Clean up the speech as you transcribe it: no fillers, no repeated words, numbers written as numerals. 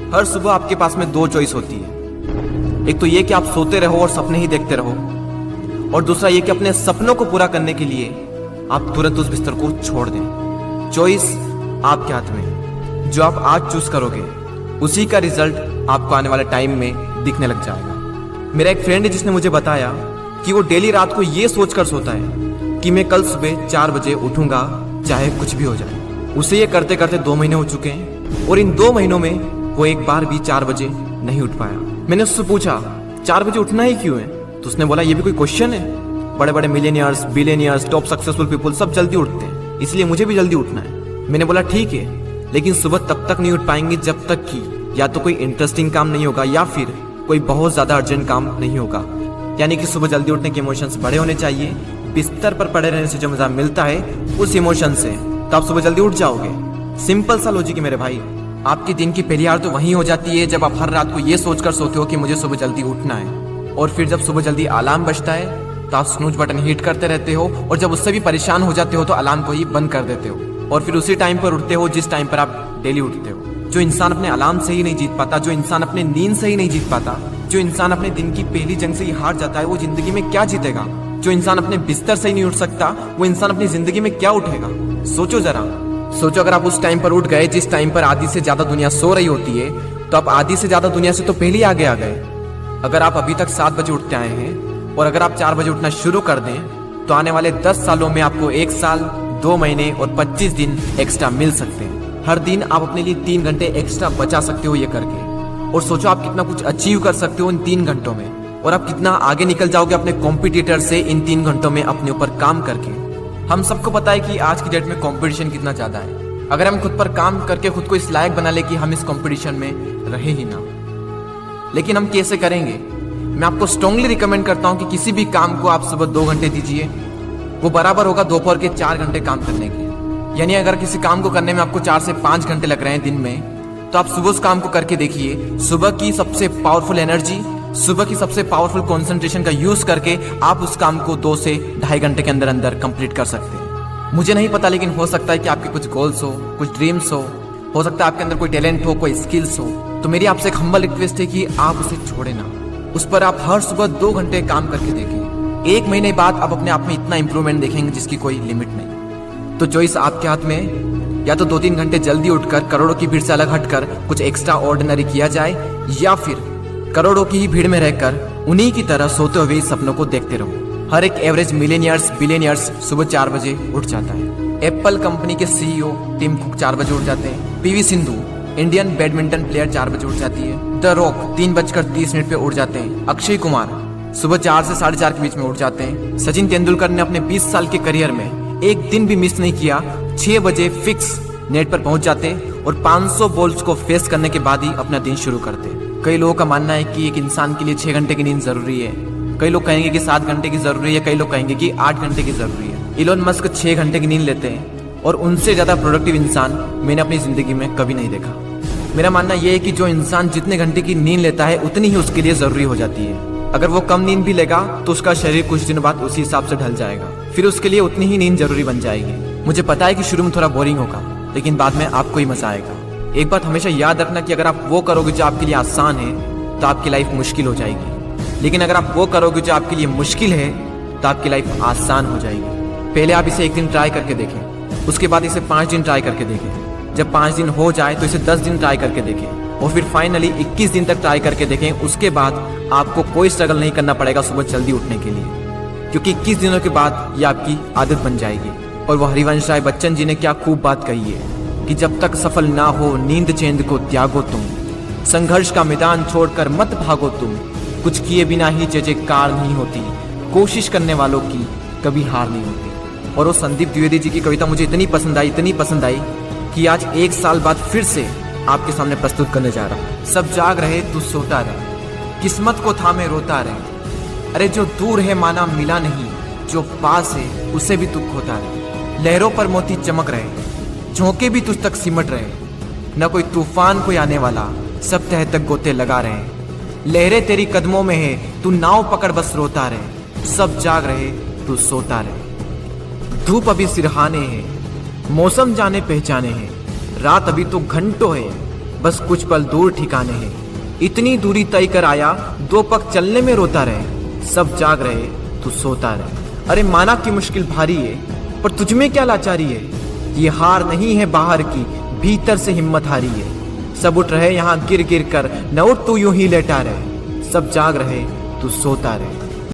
हर सुबह आपके पास में दो चॉइस होती है। एक तो ये कि आप सोते रहो और सपने ही देखते रहो, और दूसरा ये कि अपने सपनों को पूरा करने के लिए आप तुरंत उस बिस्तर को छोड़ दें। चॉइस आपके हाथ में। जो आप आज चूज करोगे उसी का रिजल्ट आपको आने वाले टाइम में दिखने लग जाएगा। मेरा एक फ्रेंड है जिसने मुझे बताया कि वो डेली रात को ये सोचकर सोता है कि मैं कल सुबह 4 बजे उठूंगा चाहे कुछ भी हो जाए। उसे ये करते करते 2 महीने हो चुके हैं और इन 2 महीनों में वो एक बार भी 4 बजे नहीं उठ पाया। मैंने उससे पूछा 4 बजे उठना ही क्यों है, तो उसने बोला ये भी कोई क्वेश्चन है। बड़े बड़े millionaires, billionaires, top successful people सब जल्दी उठते हैं, इसलिए मुझे भी जल्दी उठना है। मैंने बोला ठीक है, लेकिन सुबह तब तक नहीं उठ पाएंगे जब तक कि या तो कोई इंटरेस्टिंग काम नहीं होगा या फिर कोई बहुत ज्यादा अर्जेंट काम नहीं होगा। यानी कि सुबह जल्दी उठने के इमोशंस बड़े होने चाहिए। बिस्तर पर पड़े रहने से जो मजा मिलता है उस इमोशन से, तो आप सुबह जल्दी उठ जाओगे। सिंपल सा लॉजिक है मेरे भाई। आपकी दिन की पहली हार तो वहीं हो जाती है जब आप हर रात को ये सोचकर सोते हो कि मुझे सुबह जल्दी उठना है, और फिर जब सुबह जल्दी अलार्म बजता है तो आप स्नूज बटन हिट करते रहते हो, और जब उससे भी परेशान हो जाते हो तो अलार्म को ही बंद कर देते हो, और फिर उसी टाइम पर उठते हो जिस टाइम पर आप डेली उठते हो। जो इंसान अपने अलार्म से ही नहीं जीत पाता, जो इंसान अपने नींद से ही नहीं जीत पाता, जो इंसान अपने दिन की पहली जंग से ही हार जाता है, वो जिंदगी में क्या जीतेगा। जो इंसान अपने बिस्तर से ही नहीं उठ सकता, वो इंसान अपनी जिंदगी में क्या उठेगा। सोचो जरा, सोचो अगर आप उस टाइम पर उठ गए जिस टाइम पर आधी से ज्यादा दुनिया सो रही होती है, तो आप आधी से ज्यादा दुनिया से तो पहले ही आगे आ गए। अगर आप अभी तक 7 बजे उठते आए हैं और अगर आप 4 बजे उठना शुरू कर दें तो आने वाले 10 सालों में आपको 1 साल, 2 महीने और 25 दिन एक्स्ट्रा मिल सकते हैं। हर दिन आप अपने लिए 3 घंटे एक्स्ट्रा बचा सकते हो ये करके। और सोचो आप कितना कुछ अचीव कर सकते हो इन 3 घंटों में, और आप कितना आगे निकल जाओगे अपने कॉम्पिटिटर से इन 3 घंटों में अपने ऊपर काम करके। हम सबको पता है कि आज की डेट में कंपटीशन कितना ज्यादा है। अगर हम खुद पर काम करके खुद को इस लायक बना ले कि हम इस कंपटीशन में रहे ही ना, लेकिन हम कैसे करेंगे? मैं आपको स्ट्रांगली रिकमेंड करता हूं कि किसी भी काम को आप सुबह 2 घंटे दीजिए, वो बराबर होगा दोपहर के 4 घंटे काम करने के। यानी अगर किसी काम को करने में आपको 4 से 5 घंटे लग रहे हैं दिन में, तो आप सुबह उस काम को करके देखिए। सुबह की सबसे पावरफुल एनर्जी, सुबह की सबसे पावरफुल कंसंट्रेशन का यूज करके आप उस काम को 2 से ढाई घंटे के अंदर अंदर कंप्लीट कर सकते हैं। मुझे नहीं पता, लेकिन हो सकता है कि आपके कुछ गोल्स हो, कुछ ड्रीम्स हो सकता है आपके अंदर कोई टैलेंट हो, कोई स्किल्स हो। तो मेरी आपसे एक हम्बल रिक्वेस्ट है कि आप उसे छोड़े ना, उस पर आप हर सुबह 2 घंटे काम करके देखें। 1 महीने बाद आप अपने आप में इतना इंप्रूवमेंट देखेंगे जिसकी कोई लिमिट नहीं। तो चॉइस आपके हाथ में है, या तो 2-3 घंटे जल्दी उठकर करोड़ों की भीड़ से अलग हटकर कुछ एक्स्ट्रा ऑर्डिनरी किया जाए, या फिर करोड़ों की ही भीड़ में रहकर उन्हीं की तरह सोते हुए सपनों को देखते रहो। हर एक एवरेज मिलियनियर्स, बिलियनियर्स सुबह 4 बजे उठ जाता है। एप्पल कंपनी के सीईओ टिम कुक 4 बजे उठ जाते हैं। PV Sindhu Indian badminton player 4 बजे उठ जाती है। द रॉक 3:30 पे उठ जाते हैं। अक्षय कुमार सुबह 4 से 4:30 के बीच में उठ जाते हैं। सचिन तेंदुलकर ने अपने 20 साल के करियर में एक दिन भी मिस नहीं किया। 6 बजे फिक्स नेट पर पहुंच जाते और 500 बॉल्स को फेस करने के बाद ही अपना दिन शुरू करते। कई लोगों का मानना है कि एक इंसान के लिए 6 घंटे की नींद जरूरी है, कई लोग कहेंगे कि 7 घंटे की जरूरी है, कई लोग कहेंगे कि 8 घंटे की जरूरी है। इलोन मस्क 6 घंटे की नींद लेते हैं और उनसे ज्यादा प्रोडक्टिव इंसान मैंने अपनी जिंदगी में कभी नहीं देखा। मेरा मानना यह है कि जो इंसान जितने घंटे की नींद लेता है उतनी ही उसके लिए जरूरी हो जाती है। अगर वो कम नींद भी लेगा तो उसका शरीर कुछ दिनों बाद उसी हिसाब से ढल जाएगा, फिर उसके लिए उतनी ही नींद जरूरी बन जाएगी। मुझे पता है कि शुरू में थोड़ा बोरिंग होगा, लेकिन बाद में आपको ही मजा आएगा। एक बात हमेशा याद रखना कि अगर आप वो करोगे जो आपके लिए आसान है तो आपकी लाइफ मुश्किल हो जाएगी, लेकिन अगर आप वो करोगे जो आपके लिए मुश्किल है तो आपकी लाइफ आसान हो जाएगी। पहले आप इसे 1 दिन ट्राई करके देखें, उसके बाद इसे 5 दिन ट्राई करके देखें। जब 5 दिन हो जाए तो इसे 10 दिन ट्राई करके देखें, और फिर फाइनली 21 दिन तक ट्राई करके देखें। उसके बाद आपको कोई स्ट्रगल नहीं करना पड़ेगा सुबह जल्दी उठने के लिए, क्योंकि 21 दिनों के बाद ये आपकी आदत बन जाएगी। और वो हरिवंश राय बच्चन जी ने क्या खूब बात कही है कि जब तक सफल ना हो नींद चैन को त्यागो तुम, संघर्ष का मैदान छोड़कर मत भागो तुम, कुछ किए बिना ही जय जयकार नहीं होती, कोशिश करने वालों की कभी हार नहीं होती। और वो संदीप द्विवेदी जी की कविता मुझे इतनी पसंद आई कि आज 1 साल बाद फिर से आपके सामने प्रस्तुत करने जा रहा हूँ। सब जाग रहे तू सोता रहे, किस्मत को थामे रोता रहे, अरे जो दूर है माना मिला नहीं, जो पास है उसे भी तू खोता रहे। लहरों पर मोती चमक रहे, झोंके भी तुझ तक सिमट रहे, न कोई तूफान कोई आने वाला, सब तह तक गोते लगा रहे। लहरें तेरी कदमों में है, तू नाव पकड़ बस रोता रहे, सब जाग रहे तू सोता रहे। धूप अभी सिरहाने है, मौसम जाने पहचाने हैं, रात अभी तो घंटों है, बस कुछ पल दूर ठिकाने हैं, इतनी दूरी तय कर आया, 2 पग चलने में रोता रहे। सब जाग रहे, तू सोता रहे। अरे माना की मुश्किल भारी है, पर तुझमें क्या लाचारी है। ये हार नहीं है बाहर की, भीतर से हिम्मत हारी है। सब उठ रहे यहाँ गिर गिर कर, न उठ तू यूं ही लेटा रहे। सब जाग रहे, तू सोता रहे।